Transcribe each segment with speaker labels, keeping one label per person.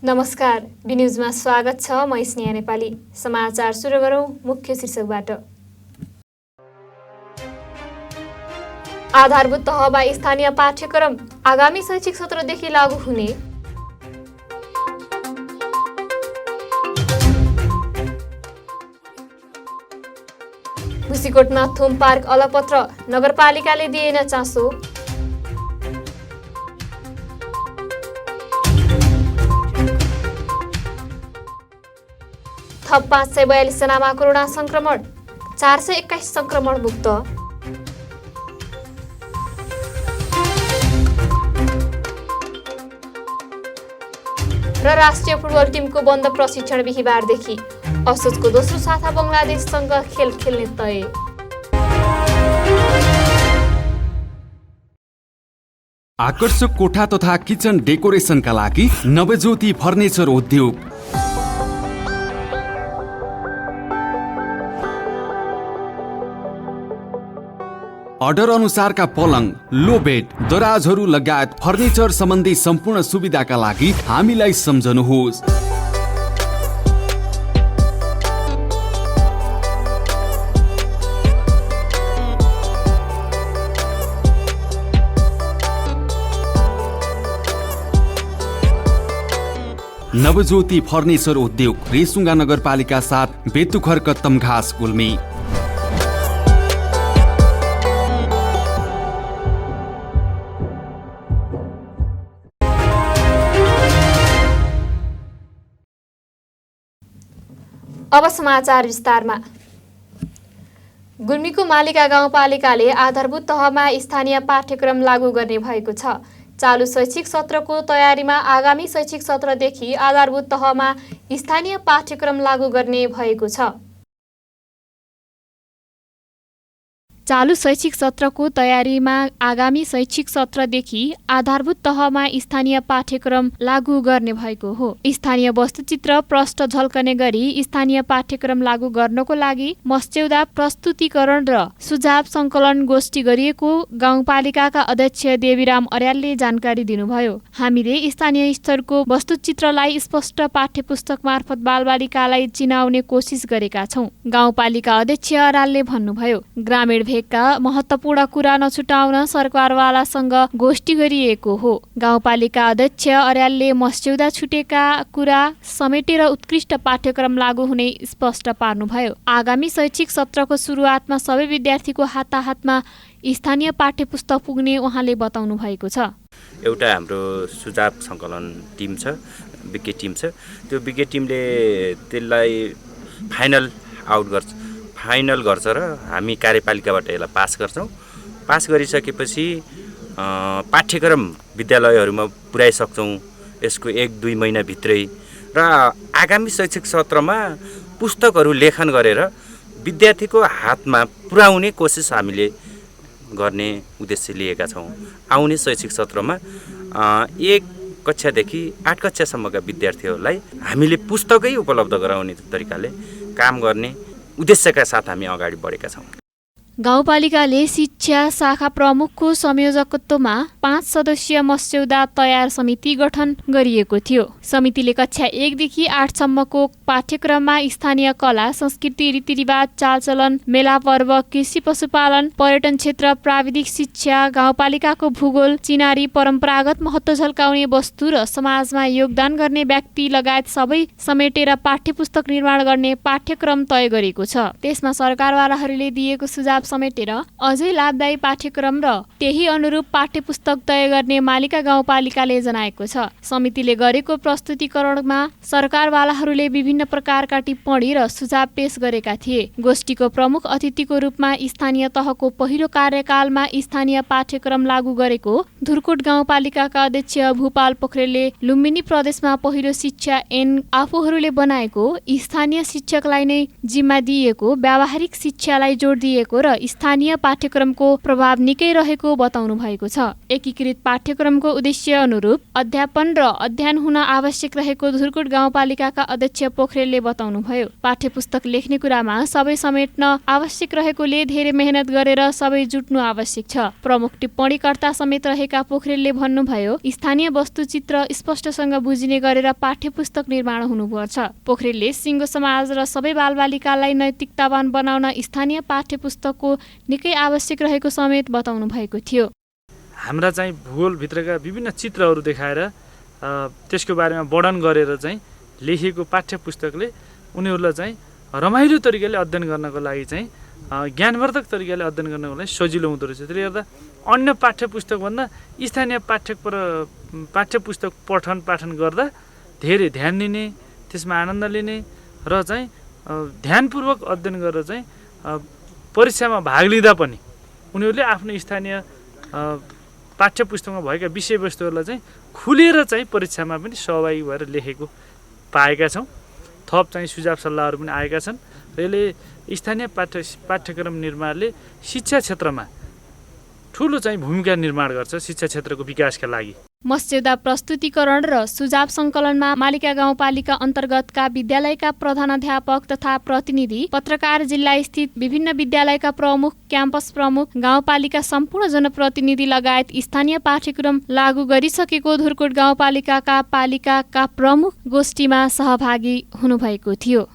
Speaker 1: नमस्कार, बी न्युजमा स्वागत छ। म स्नेहा नेपाली। समाचार सुरु गरौँ मुख्य शीर्षकबाट। आधारभूत तहमा स्थानीय पाठ्यक्रम आगामी शैक्षिक सत्रदेखि लागू हुने। मुसिकोटमा थुम पार्क अलपत्र, नगरपालिकाले दिएन चासो। थप 542 जनामा कोरोना संक्रमण, 421 संक्रमण मुक्त। र राष्ट्रिय फुटबल टिमको बन्द प्रशिक्षण बिहीबारदेखि, असोजको दोस्रो साता बङ्गलादेशसँग खेल खेल्ने तय।
Speaker 2: आकर्षक कोठा तथा किचन डेकोरेसनका लागि नवज्योति फर्निचर उद्योग। अर्डर अनुसारका पलङ, लो बेड, दराजहरू लगायत फर्निचर सम्बन्धी सम्पूर्ण सुविधाका लागि हामीलाई सम्झनुहोस्। नवज्योति फर्निचर उद्योग, रेसुङ्गा नगरपालिका 7, बेतुखर कत्तम घाँस गुल्मी।
Speaker 1: अब समाचार विस्तारमा। गुल्मीको मालिका गाउँपालिकाले आधारभूत तहमा स्थानीय पाठ्यक्रम लागू गर्ने भएको छ। चालु शैक्षिक सत्रको तयारीमा आगामी शैक्षिक सत्रदेखि आधारभूत तहमा स्थानीय पाठ्यक्रम लागू गर्ने भएको छ। चालु शैक्षिक सत्रको तयारीमा आगामी शैक्षिक सत्रदेखि आधारभूत तहमा स्थानीय पाठ्यक्रम लागू गर्ने भएको हो। स्थानीय वस्तुचित्र प्रष्ट झल्कने गरी स्थानीय पाठ्यक्रम लागू गर्नको लागि मस्यौदा प्रस्तुतिकरण र सुझाव सङ्कलन गोष्ठी गरिएको गाउँपालिकाका अध्यक्ष देवीराम अर्यालले जानकारी दिनुभयो। हामीले स्थानीय स्तरको वस्तुचित्रलाई स्पष्ट पाठ्यपुस्तक मार्फत बालबालिकालाई चिनाउने कोसिस गरेका छौँ, गाउँपालिका अध्यक्ष अर्यालले भन्नुभयो। ग्रामीण का महत्त्वपूर्ण कुरा नछुटाउन सरकारवालासँग गोष्ठी गरिएको हो। गाउँपालिका अध्यक्ष अर्यालले मस्यौदा छुटेका कुरा समेटेर उत्कृष्ट पाठ्यक्रम लागू हुने स्पष्ट पार्नुभयो। आगामी शैक्षिक सत्रको सुरुवातमा सबै विद्यार्थीको हाताहातमा स्थानीय पाठ्यपुस्तक पुग्ने उहाँले बताउनु भएको छ।
Speaker 3: एउटा हाम्रो सुझाव सङ्कलन टिम छ, बिके टिम छ। त्यो बिके टिमले त्यसलाई फाइनल गर्छ र हामी कार्यपालिकाबाट यसलाई पास गर्छौँ। पास गरिसकेपछि पाठ्यक्रम विद्यालयहरूमा पुर्याइसक्छौँ यसको 1-2 महिनाभित्रै। र आगामी शैक्षिक सत्रमा पुस्तकहरू लेखन गरेर विद्यार्थीको हातमा पुर्याउने कोसिस हामीले गर्ने उद्देश्य लिएका छौँ। आउने शैक्षिक सत्रमा 1 कक्षादेखि 8 कक्षासम्मका विद्यार्थीहरूलाई हामीले पुस्तकै उपलब्ध गराउने तरिकाले काम गर्ने उद्देश्यका साथ हामी अगाडि बढेका छौँ।
Speaker 1: गाउँपालिकाले शिक्षा शाखा प्रमुखको संयोजकत्वमा 5 सदस्यीय मस्यौदा तयार समिति गठन गरिएको थियो। समितिले कक्षा 1 देखि 8 सम्मको पाठ्यक्रममा स्थानीय कला, संस्कृति, रीतिरिवाज, चालचलन, मेला पर्व, कृषि पशुपालन, पर्यटन क्षेत्र, प्राविधिक शिक्षा, गाउँपालिकाको भूगोल, चिनारी, परम्परागत महत्त्व झल्काउने वस्तु र समाजमा योगदान गर्ने व्यक्ति लगायत सबै समेटेर पाठ्यपुस्तक निर्माण गर्ने पाठ्यक्रम तय गरेको छ। त्यसमा सरकारवालाहरूले दिएको सुझाव समेटेर अझै लाभदायी पाठ्यक्रम र त्यही अनुरूप पाठ्यपुस्तक तय गर्ने मालिका गाउँपालिकाले जनाएको छ। समितिले गरेको प्रस्तुतिकरणमा सरकारवालाहरूले विभिन्न प्रकारका टिप्पणी र सुझाव पेश गरेका थिए। गोष्ठीको प्रमुख अतिथिको रूपमा स्थानीय तहको पहिलो कार्यकालमा स्थानीय पाठ्यक्रम लागू गरेको धुर्कोट गाउँपालिकाका अध्यक्ष भूपाल पोखरेलले लुम्बिनी प्रदेशमा पहिलो शिक्षा ऐन आफूहरूले बनाएको स्थानीय शिक्षकलाई नै जिम्मा दिएको, व्यावहारिक शिक्षालाई जोड दिएको र स्थानीय पाठ्यक्रम पाठ्यक्रमको प्रभाव निकै रहेको बताउनु भएको छ। एकीकृत पाठ्यक्रमको उद्देश्य अनुरूप अध्यापन र अध्ययन हुन आवश्यक रहेको धुर्कोट गाउँपालिकाका अध्यक्ष पोखरेलले बताउनुभयो। पाठ्यपुस्तक लेख्ने कुरामा सबै समेट्न आवश्यक रहेकोले धेरै मेहनत गरेर सबै जुट्नु आवश्यक छ। प्रमुख टिप्पणीकर्ता समेत रहेका पोखरेलले भन्नुभयो, स्थानीय वस्तुचित्र स्पष्टसँग बुझिने गरेर पाठ्यपुस्तक निर्माण हुनुपर्छ। पोखरेलले सिङ्गो समाज र सबै बालबालिकालाई नैतिकतावान बनाउन स्थानीय पाठ्यपुस्तकको निकै आवश्यक रहेको समेत बताउनु भएको थियो।
Speaker 4: हाम्रा चाहिँ भूगोलभित्रका विभिन्न चित्रहरू देखाएर त्यसको बारेमा वर्णन गरेर चाहिँ लेखिएको पाठ्यपुस्तकले उनीहरूलाई चाहिँ रमाइलो तरिकाले अध्ययन गर्नको लागि चाहिँ ज्ञानवर्धक तरिकाले अध्ययन गर्नको लागि सजिलो हुँदो रहेछ। त्यसले गर्दा अन्य पाठ्यपुस्तकभन्दा स्थानीय पाठ्यपुस्तक पाठन गर्दा धेरै ध्यान दिने, त्यसमा आनन्द लिने र चाहिँ ध्यानपूर्वक अध्ययन गरेर चाहिँ परीक्षामा भाग लिँदा पनि उनीहरूले आफ्नो स्थानीय पाठ्यपुस्तकमा भएका विषयवस्तुहरूलाई चाहिँ खुलेर चाहिँ परीक्षामा पनि सहभागी भएर लेखेको पाएका छौँ। थप चाहिँ सुझाव सल्लाहहरू पनि आएका छन् र यसले स्थानीय पाठ्यक्रम निर्माणले शिक्षा क्षेत्रमा ठुलो चाहिँ भूमिका निर्माण गर्छ शिक्षा क्षेत्रको विकासका लागि।
Speaker 1: मस्यौदा प्रस्तुतिकरण र सुझाव सङ्कलनमा मालिका गाउँपालिका अन्तर्गतका विद्यालयका प्रधानाध्यापक तथा प्रतिनिधि, पत्रकार, जिल्ला स्थित विभिन्न विद्यालयका प्रमुख, क्याम्पस प्रमुख, गाउँपालिका सम्पूर्ण जनप्रतिनिधि लगायत स्थानीय पाठ्यक्रम लागू गरिसकेको धुर्कोट गाउँपालिकाका पालिकाका प्रमुख गोष्ठीमा सहभागी हुनुभएको थियो।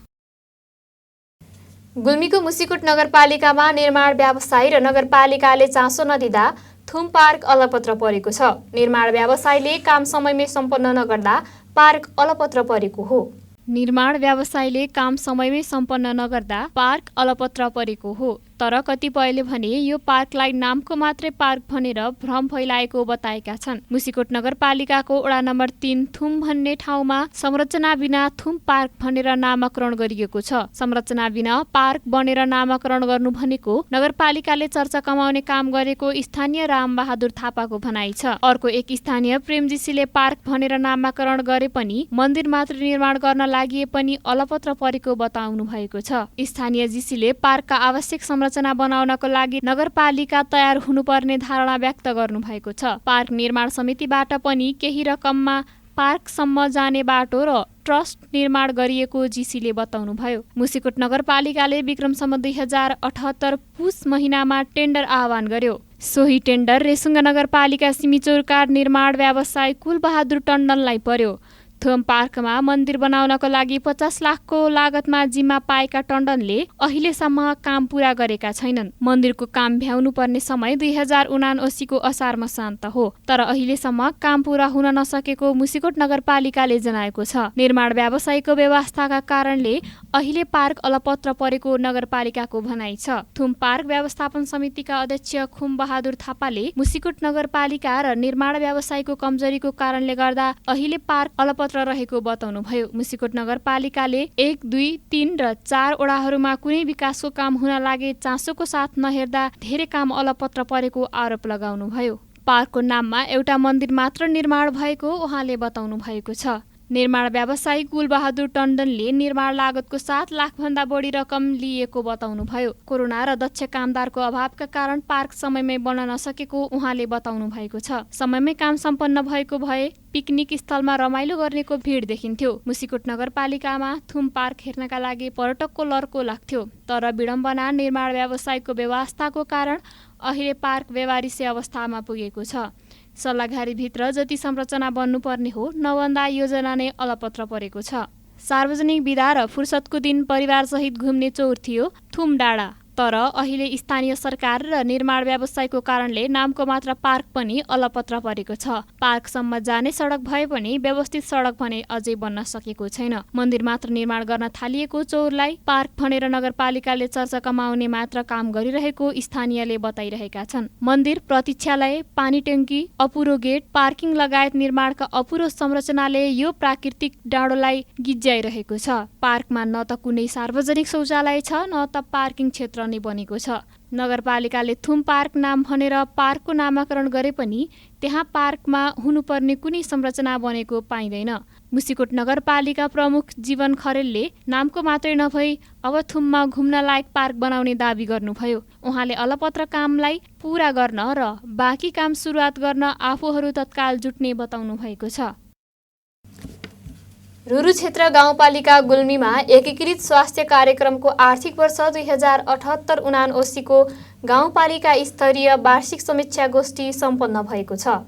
Speaker 1: गुल्मीको मुसिकोट नगरपालिकामा निर्माण व्यवसायी र नगरपालिकाले चासो नदिँदा थुम पार्क अलपत्र परेको छ। निर्माण व्यवसायीले काम समयमै सम्पन्न नगर्दा पार्क अलपत्र परेको हो। निर्माण व्यवसायीले काम समयमै सम्पन्न नगर्दा पार्क अलपत्र परेको हो। तर कतिपयले भने यो पार्कलाई नामको मात्रै पार्क भनेर भ्रम फैलाएको बताएका छन्। मुसिकोट नगरपालिकाको वडा नम्बर 3 थुम भन्ने ठाउँमा संरचना बिना थुम पार्क भनेर नामाकरण गरिएको छ। संरचना बिना पार्क बनेर नामाकरण गर्नु भनेको नगरपालिकाले चर्चा कमाउने काम गरेको स्थानीय रामबहादुर थापाको भनाइ छ। अर्को एक स्थानीय प्रेमजीसीले पार्क भनेर नामाकरण गरे पनि मन्दिर मात्र निर्माण गर्न लागि पनि अलपत्र परेको बताउनु भएको छ। स्थानीय जीसीले पार्कका आवश्यक संरचना बनाउनको लागि नगरपालिका तयार हुनुपर्ने धारणा व्यक्त गर्नु भएको छ। पार्क निर्माण समितिबाट पनि केही रकममा पार्कसम्म जाने बाटो र ट्रस्ट निर्माण गरिएको जीसीले बताउनुभयो। मुसिकोट नगरपालिकाले विक्रमसम्म 2078 पुस महिनामा टेन्डर आह्वान गर्यो। सोही टेन्डर रेसुङ्गा नगरपालिका सिमिचौरका निर्माण व्यवसायी कुलबहादुर टण्डनलाई पर्यो। थुम पार्कमा मन्दिर बनाउनको लागि 50 लाखको लागतमा जिम्मा पाएका टण्डनले अहिलेसम्म काम पूरा गरेका छैनन्। मन्दिरको काम भ्याउनु पर्ने समय 2079 को असारमा शान्त हो, तर अहिलेसम्म काम पूरा हुन नसकेको मुसिकोट नगरपालिकाले जनाएको छ। निर्माण व्यवसायको व्यवस्थाका कारणले अहिले पार्क अलपत्र परेको नगरपालिकाको भनाइ छ। थुम पार्क व्यवस्थापन समितिका अध्यक्ष खुम बहादुर थापाले मुसिकोट नगरपालिका र निर्माण व्यवसायको कमजोरीको कारणले गर्दा अहिले पार्क अलपत्र रहेको बताउनुभयो। मुसिकोट नगरपालिकाले 1, 2, 3 र 4 वडाहरूमा कुनै विकासको काम हुन लागे चासोको साथ नहेर्दा धेरै काम अलपत्र परेको आरोप लगाउनुभयो। पार्कको नाममा एउटा मन्दिर मात्र निर्माण भएको उहाँले बताउनु भएको छ। निर्माण व्यवसायी कुलबहादुर टण्डनले निर्माण लागतको 7 लाखभन्दा बढी रकम लिएको बताउनुभयो। कोरोना र दक्ष कामदारको अभावका कारण पार्क समयमै बन्न नसकेको उहाँले बताउनु भएको छ। समयमै काम सम्पन्न भएको भए पिकनिक स्थलमा रमाइलो गर्नेको भिड देखिन्थ्यो। मुसिकोट नगरपालिकामा थुम पार्क हेर्नका लागि पर्यटकको लर्को लाग्थ्यो, तर विडम्बना निर्माण व्यवसायको व्यवस्थाको कारण अहिले पार्क व्यवहारिसे अवस्थामा पुगेको छ। सल्लाघारीभित्र जति संरचना बन्नुपर्ने हो नबन्दा योजना नै अलपत्र परेको छ। सार्वजनिक बिदा र फुर्सदको दिन परिवारसहित घुम्ने चौर थियो थुम डाँडा, तर अहिले स्थानीय सरकार र निर्माण व्यवसायको कारणले नामको मात्र पार्क पनि अलपत्र परेको छ। पार्कसम्म जाने सडक भए पनि व्यवस्थित सडक भने अझै बन्न सकेको छैन। मन्दिर मात्र निर्माण गर्न थालिएको चौरलाई पार्क भनेर नगरपालिकाले चर्चा कमाउने मात्र काम गरिरहेको स्थानीयले बताइरहेका छन्। मन्दिर, प्रतीक्षालय, पानी ट्याङ्की, अपुरो गेट, पार्किङ लगायत निर्माणका अपुरो संरचनाले यो प्राकृतिक डाँडोलाई गिज्याइरहेको छ। पार्कमा न त कुनै सार्वजनिक शौचालय छ न त पार्किङ क्षेत्र नै बनेको छ। नगरपालिकाले थुम पार्क नाम भनेर पार्कको नामाकरण गरे पनि त्यहाँ पार्कमा हुनुपर्ने कुनै संरचना बनेको पाइँदैन। मुसिकोट नगरपालिका प्रमुख जीवन खरेलले नामको मात्रै नभई अब थुममा घुम्न लायक पार्क बनाउने दावी गर्नुभयो। उहाँले अलपत्र कामलाई पूरा गर्न र बाँकी काम सुरुवात गर्न आफूहरू तत्काल जुट्ने बताउनु भएको छ। रुरु क्षेत्र गाउँपालिका गुल्मीमा एकीकृत स्वास्थ्य कार्यक्रमको आर्थिक वर्ष 2078-79 को गाउँपालिका स्तरीय वार्षिक समीक्षा गोष्ठी सम्पन्न भएको छ।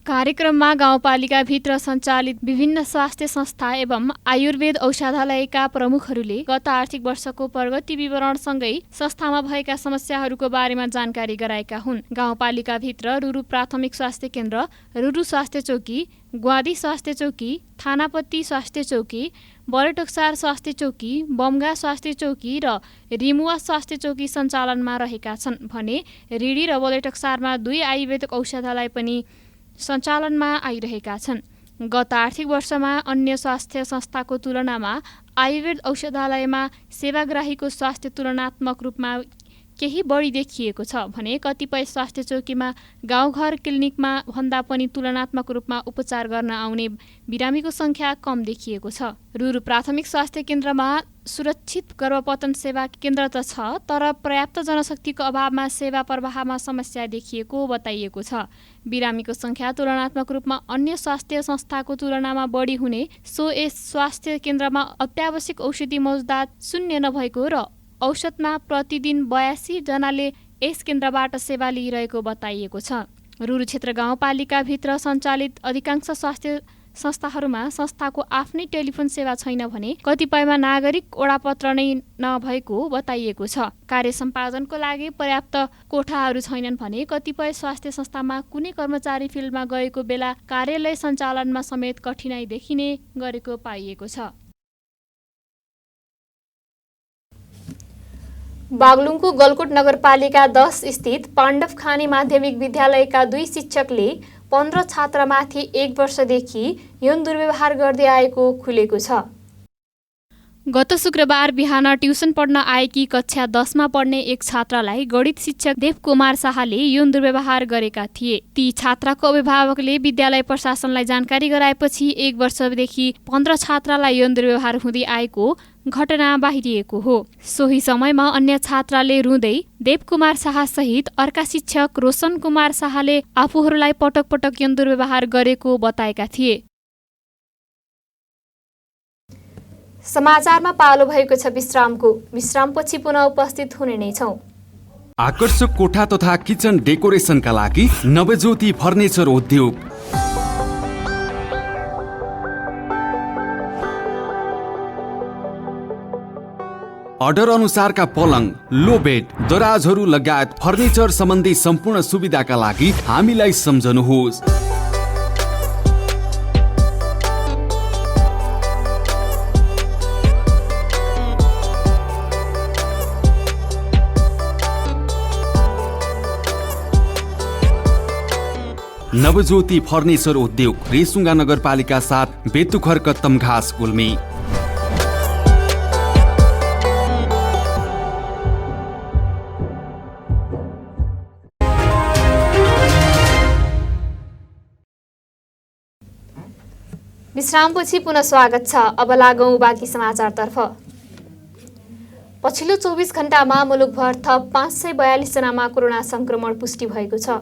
Speaker 1: कार्यक्रममा गाउँपालिकाभित्र सञ्चालित विभिन्न स्वास्थ्य संस्था एवं आयुर्वेद औषधालयका प्रमुखहरूले गत आर्थिक वर्षको प्रगति विवरणसँगै संस्थामा भएका समस्याहरूको बारेमा जानकारी गराएका हुन्। गाउँपालिकाभित्र रुरु प्राथमिक स्वास्थ्य केन्द्र, रुरु स्वास्थ्य चौकी, ग्वादी स्वास्थ्य चौकी, थानापत्ती स्वास्थ्य चौकी, बरेटोक्सार स्वास्थ्य चौकी, बमगा स्वास्थ्य चौकी र रिमुवा स्वास्थ्य चौकी सञ्चालनमा रहेका छन् भने रिडी र बलेटोक्सारमा 2 आयुर्वेदिक औषधालय पनि सञ्चालनमा आइरहेका छन्। गत आर्थिक वर्षमा अन्य स्वास्थ्य संस्थाको तुलनामा आयुर्वेद औषधालयमा सेवाग्राहीको स्वास्थ्य तुलनात्मक रूपमा केही बढी देखिएको छ भने कतिपय स्वास्थ्य चौकीमा गाउँघर क्लिनिकमा भन्दा पनि तुलनात्मक रूपमा उपचार गर्न आउने बिरामीको सङ्ख्या कम देखिएको छ। रुरु प्राथमिक स्वास्थ्य केन्द्रमा सुरक्षित गर्भपतन सेवा केन्द्र त छ, तर पर्याप्त जनशक्तिको अभावमा सेवा प्रवाहमा समस्या देखिएको बताइएको छ। बिरामीको सङ्ख्या तुलनात्मक रूपमा अन्य स्वास्थ्य संस्थाको तुलनामा बढी हुने, सो यस स्वास्थ्य केन्द्रमा अत्यावश्यक औषधि मौजुदात शून्य नभएको र औषधमा प्रतिदिन 82 जनाले यस केन्द्रबाट सेवा लिइरहेको बताइएको छ। रुरु क्षेत्र गाउँपालिकाभित्र सञ्चालित अधिकांश स्वास्थ्य संस्थाहरूमा संस्थाको आफ्नै टेलिफोन सेवा छैन भने कतिपयमा नागरिक ओडापत्र नै नभएको बताइएको छ। कार्य सम्पादनको लागि पर्याप्त कोठाहरू छैनन् भने कतिपय स्वास्थ्य संस्थामा कुनै कर्मचारी फिल्डमा गएको बेला कार्यालय सञ्चालनमा समेत कठिनाई देखिने गरेको पाइएको छ। बागलुङको गलकोट नगरपालिका 10 स्थित पाण्डव खानी माध्यमिक विद्यालयका 2 शिक्षकले 15 छात्रामाथि 1 वर्षदेखि यौन दुर्व्यवहार गर्दै आएको खुलेको छ। गत शुक्रबार बिहान ट्युसन पढ्न आएकी कक्षा 10 मा पढ्ने एक छात्रालाई गणित शिक्षक देवकुमार शाहले यौन दुर्व्यवहार गरेका थिए। ती छात्राको अभिभावकले विद्यालय प्रशासनलाई जानकारी गराएपछि 1 वर्षदेखि 15 छात्रालाई यौन दुर्व्यवहार हुँदै आएको घटना बाहिरिएको हो। सोही समयमा अन्य छात्राले रुँदै देवकुमार शाह सहित अर्का शिक्षक रोशन कुमार शाहले आफूहरूलाई पटक पटक यौन दुर्व्यवहार गरेको बताएका थिए। समाचारमा पालो भएको छ विश्रामको। विश्रामपछि पुनः उपस्थित हुने नै छौं।
Speaker 2: आकर्षक कोठा तथा किचन डेकोरेसनका लागि नवज्योति फर्निचर उद्योग। अर्डर अनुसारका पलङ, लो बेड, दराजहरू लगायत फर्निचर सम्बन्धी सम्पूर्ण सुविधाका लागि हामीलाई सम्झनुहोस्। नवज्योति फर्निचर उद्योग, रेसुङ्गा नगरपालिका 7, बेतुखर कत्तम घाँस, गुल्मी।
Speaker 1: विश्रामपछि पुनः स्वागत छ। अब लागौं बाँकी समाचारतर्फ। पछिल्लो 24 घण्टामा मुलुकभर थप 542 जनामा कोरोना संक्रमण पुष्टि भएको छ।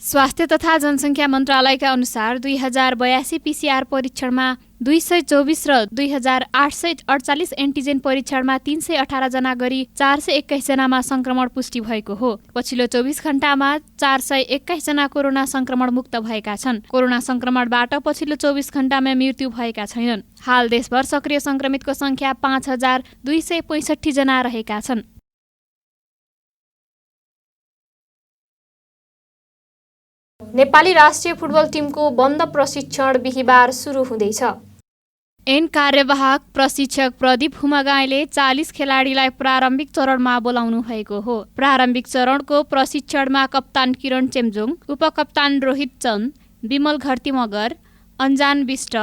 Speaker 1: स्वास्थ्य तथा जनसङ्ख्या मन्त्रालयका अनुसार 2082 पीसीआर परीक्षणमा 224 र 2848 एन्टिजेन परीक्षणमा 318 जना गरी 421 जनामा संक्रमण पुष्टि भएको हो। पछिल्लो 24 घण्टामा 421 जना कोरोना संक्रमण मुक्त भएका छन्। कोरोना संक्रमणबाट पछिल्लो 24 घण्टामा मृत्यु भएका छैनन्। हाल देशभर सक्रिय संक्रमितको संख्या 5265 जना रहेका छन्। नेपाली राष्ट्रिय फुटबल टिमको बन्द प्रशिक्षण बिहिबार सुरु हुँदैछ। एन कार्यवाहक प्रशिक्षक प्रदीप हुमागाईले 40 खेलाडीलाई प्रारम्भिक चरणमा बोलाउनु भएको हो। प्रारम्भिक चरणको प्रशिक्षणमा कप्तान किरण चेम्जोङ, उपकप्तान रोहित चन्द, विमल घरती मगर, अन्जान विष्ट,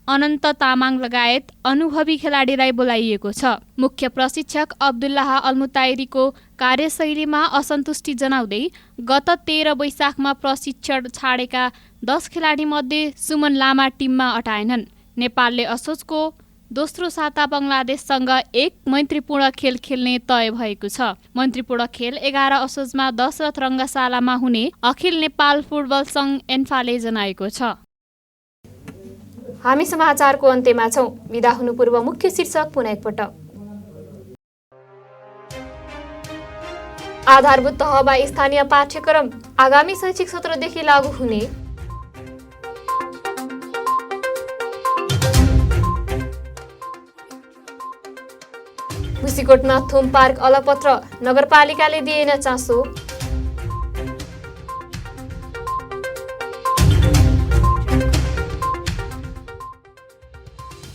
Speaker 1: अनन्त तामाङ लगायत अनुभवी खेलाडीलाई बोलाइएको छ। मुख्य प्रशिक्षक अब्दुल्लाह अल्मुताइरीको कार्यशैलीमा असन्तुष्टि जनाउँदै गत 13 वैशाखमा प्रशिक्षण छाडेका 10 खेलाडीमध्ये सुमन लामा टिममा अटाएनन्। नेपालले असोजको दोस्रो साता बङ्गलादेशसँग एक मैत्रीपूर्ण खेल खेल्ने तय भएको छ। मैत्रीपूर्ण खेल 11 असोजमा दशरथ रङ्गशालामा हुने अखिल नेपाल फुटबल सङ्घ एन्फाले जनाएको छ। हामी समाचारको अन्त्यमा छौं। बिदा हुनु पूर्व मुख्य शीर्षक पुनः एकपटक। आधारभूत तहमा स्थानीय पाठ्यक्रम आगामी शैक्षिक सत्रदेखि लागू हुने। मुसिकोटमा थुम पार्क अलपत्र नगरपालिकाले दिएन चासो।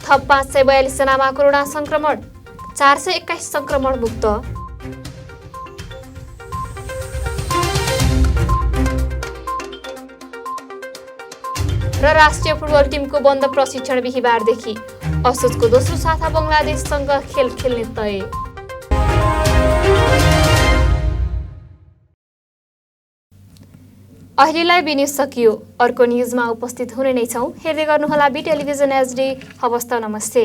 Speaker 1: थप 542 जनामा कोरोना संक्रमण, 421 संक्रमण मुक्त। र राष्ट्रिय फुटबल टिमको बन्द प्रशिक्षण बिहीबारदेखि असोजको दोस्रो साता बङ्गलादेशसँग खेल खेल्ने तय। अहिलेलाई बी न्यूज सकियो। अर्को न्यूजमा उपस्थित हुने नै छौं। हेर्दै गर्नुहोला बी टेलिभिजन एचडी। हवस् त नमस्ते।